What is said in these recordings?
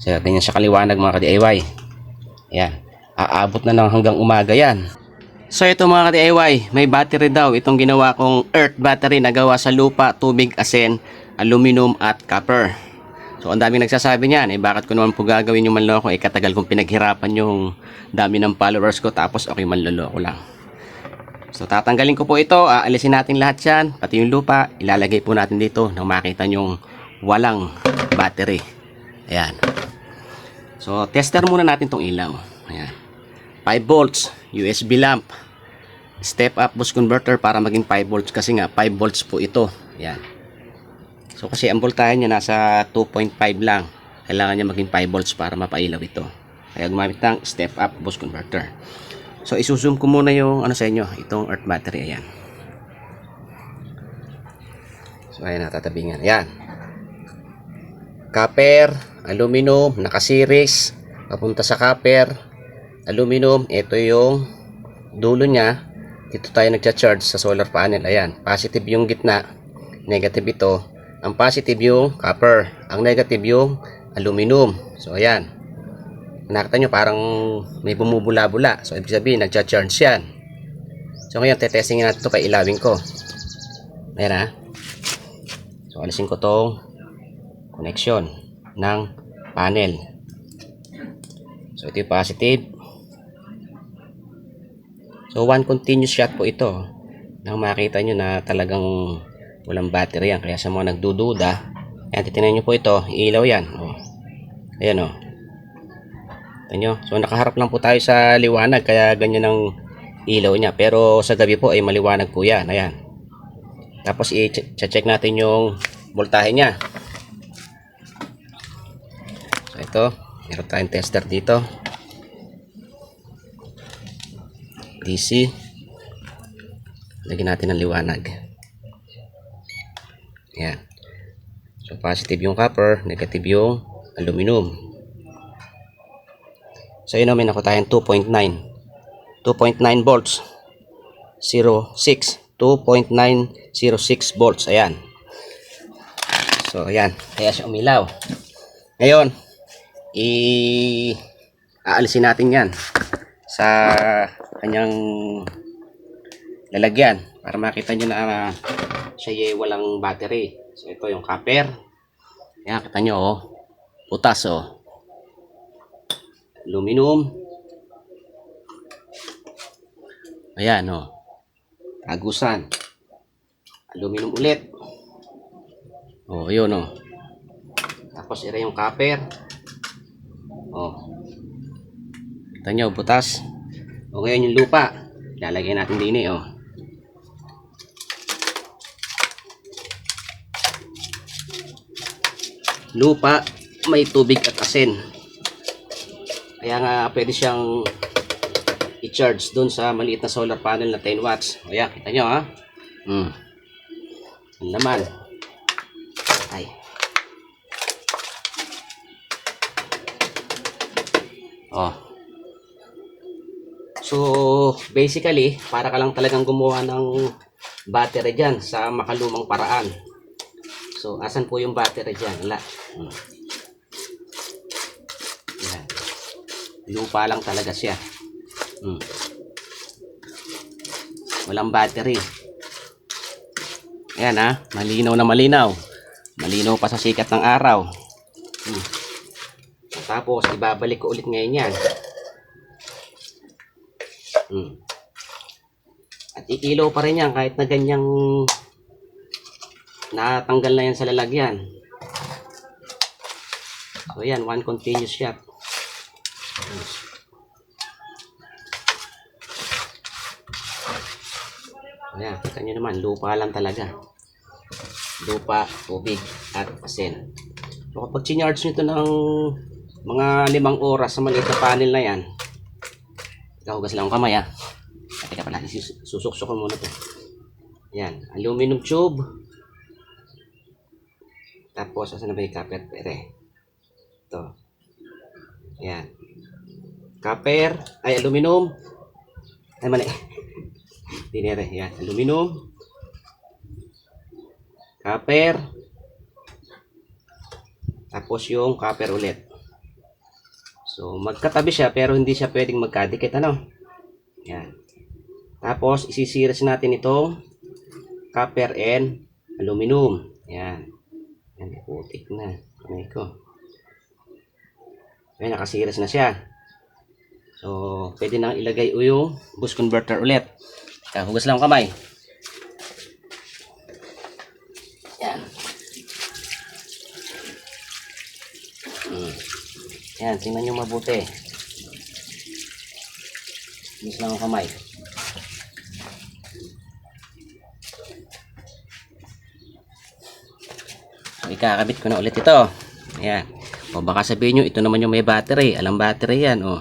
So, ganyan siya kaliwanag mga ka-DIY. Ayan. Aabot na lang hanggang umaga yan. So ito mga ka-DIY, may battery daw. Itong ginawa kong earth battery na gawa sa lupa, tubig, asin, aluminum at copper. So ang daming nagsasabi niyan, bakit ko naman po gagawin yung manloko? Katagal kong pinaghirapan yung dami ng followers ko, tapos okay manloloko lang. So tatanggalin ko po ito, aalisin natin lahat yan, pati yung lupa, ilalagay po natin dito nang makita nyong walang battery. Ayan. So tester muna natin tong ilaw. Ayan. 5 volts, USB lamp, step up boost converter para maging 5 volts kasi nga 5 volts po ito. Ayan. So kasi ang voltahe niya nasa 2.5 lang. Kailangan niya maging 5 volts para mapailaw ito. Kaya gumamit ng step up boost converter. So isusum ko muna yung ano sa inyo, itong earth battery. Ayan. So ayan, natatabingan. Ayan. Copper, aluminum, naka-series, papunta sa copper, aluminum. Ito yung dulo niya. Dito tayo nagcha-charge sa solar panel. Ayan, positive yung gitna, negative ito. Ang positive yung copper, ang negative yung aluminum. So ayan, nakita nyo parang may bumubula-bula. So ibig sabihin nagcha-charge yan. So ngayon tetestingin natin ito, kay ilawin ko. Ayan ha. So alisin ko tong connection ng panel. So ito yung positive. So one continuous shot po ito. Nang makita nyo na talagang walang battery yan. Kaya sa mga nagdududa, ayan, titignan nyo po ito, ilaw yan. Oh. Ayan o. Oh. Nyo? So nakaharap lang po tayo sa liwanag, kaya ganyan ang ilaw niya. Pero sa gabi po ay maliwanag po yan. Ayan. Tapos i-check natin yung voltahe niya. So ito, meron tayong tester dito. DC. Lagyan natin ng liwanag. Ayan. So positive yung copper, negative yung aluminum. So yun, may nakuha tayong 2.9 volts 2.906 volts. Ayan. So ayan, kaya siya umilaw. Ngayon aalisin natin yan sa kanyang lalagyan para makita nyo na siya walang battery. So ito yung copper. Ayan, kita nyo oh, butas oh. Aluminum. Ayan oh, tagusan. Aluminum ulit. Oh, yun oh. Tapos ira yung copper. Oh. Kita nyo, butas. O ngayon yung lupa. Lalagay natin din oh. Lupa, may tubig at asin. Kaya nga pwede siyang i-charge dun sa maliit na solar panel na 10 watts. O yan, kita nyo ha. Ang laman. Ay. Oh. So, basically, para ka lang talagang gumawa ng battery dyan sa makalumang paraan. So, asan po yung battery dyan? Wala. Yan. Lupa lang talaga siya. Walang battery. Ayan ha. Malinaw na malinaw. Malinaw pa sa sikat ng araw. Tapos, ibabalik ko ulit ngayon yan. At ikilaw pa rin yan kahit na ganyang natanggal na yan sa lalagyan. So yan, one continuous shot. Ayan, kita nyo naman, lupa lang talaga. Lupa, tubig, at asin. So kapag sinarge nyo ito ng mga 5 oras sa maliit na panel na yan, ikahugas lang ang kamay ha. Teka pala, susuksok ko muna ito. Yan, aluminum tube. Tapos, asan na ba yung copper? Pere. Ito. Yan. Copper, ay aluminum. Ay mali. Dinere, yan. Aluminum. Copper. Tapos yung copper ulit. So, magkatabi siya pero hindi siya pwedeng magkadikit, ano? Yan. Tapos, isisiris natin itong copper and aluminum. Yan. Yan, putik na. Kamay ko. Ayan, nakasiris na siya. So, pwede nang ilagay yung boost converter ulit. Hugas lang kamay. Yan. Yan, tingnan nyo mabuti. Hugas lang ang kamay. So, ikakabit ko na ulit ito. Ayan. O baka sabihin nyo, ito naman yung may battery. Alam battery yan, o.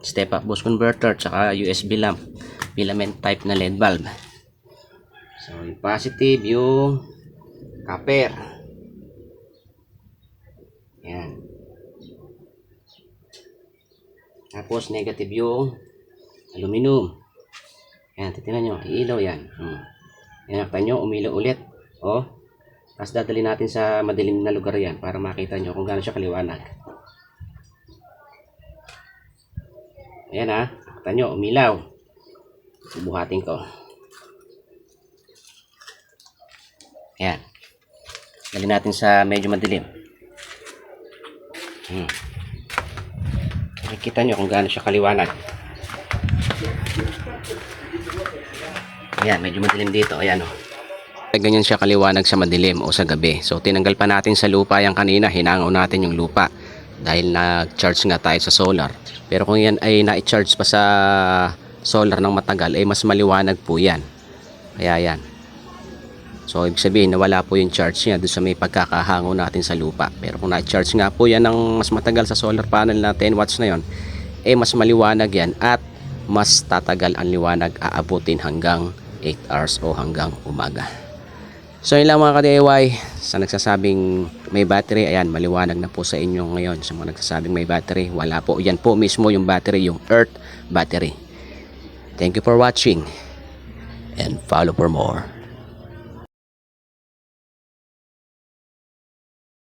Step up boost converter, tsaka USB lamp. Filament type na LED bulb. So, yung positive, yung copper. Ayan. Tapos, negative yung aluminum. Ayan, titignan nyo. Iilaw yan. Ayan, nakita nyo, umilaw ulit. O. Tapos dadali natin sa madilim na lugar yan para makita nyo kung gaano siya kaliwanag. Ayan ha. Nakita nyo, umilaw. Buhatin ko. Ayan. Dali natin sa medyo madilim. Nakikita nyo kung gaano siya kaliwanag. Ayan, medyo madilim dito. Ayan o. Ganyan siya kaliwanag sa madilim o sa gabi. So tinanggal pa natin sa lupa yan kanina, hinangaw natin yung lupa dahil nag-charge nga tayo sa solar. Pero kung yan ay na-charge pa sa solar ng matagal, ay mas maliwanag po yan. Kaya yan. So ibig sabihin na wala po yung charge niya doon sa may pagkakahangaw natin sa lupa. Pero kung na-charge nga po yan ng mas matagal sa solar panel na 10 watts na yon, eh mas maliwanag yan at mas tatagal ang liwanag, aabutin hanggang 8 hours o hanggang umaga. So yun lang mga ka-DIY, sa nagsasabing may battery, ayan, maliwanag na po sa inyo ngayon. Sa mga nagsasabing may battery, wala po. Yan po mismo yung battery, yung Earth battery. Thank you for watching and follow for more.